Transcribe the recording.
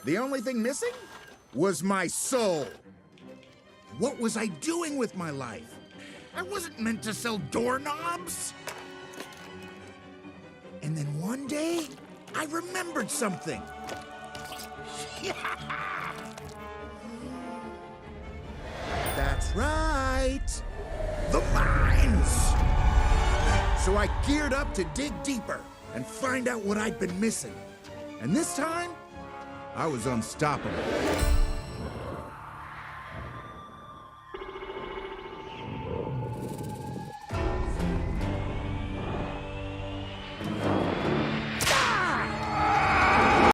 The only thing missing was my soul. What was I doing with my life? I wasn't meant to sell doorknobs. And then one day, I remembered something. That's right. The mines! So I geared up to dig deeper and find out what I'd been missing. And this time, I was unstoppable.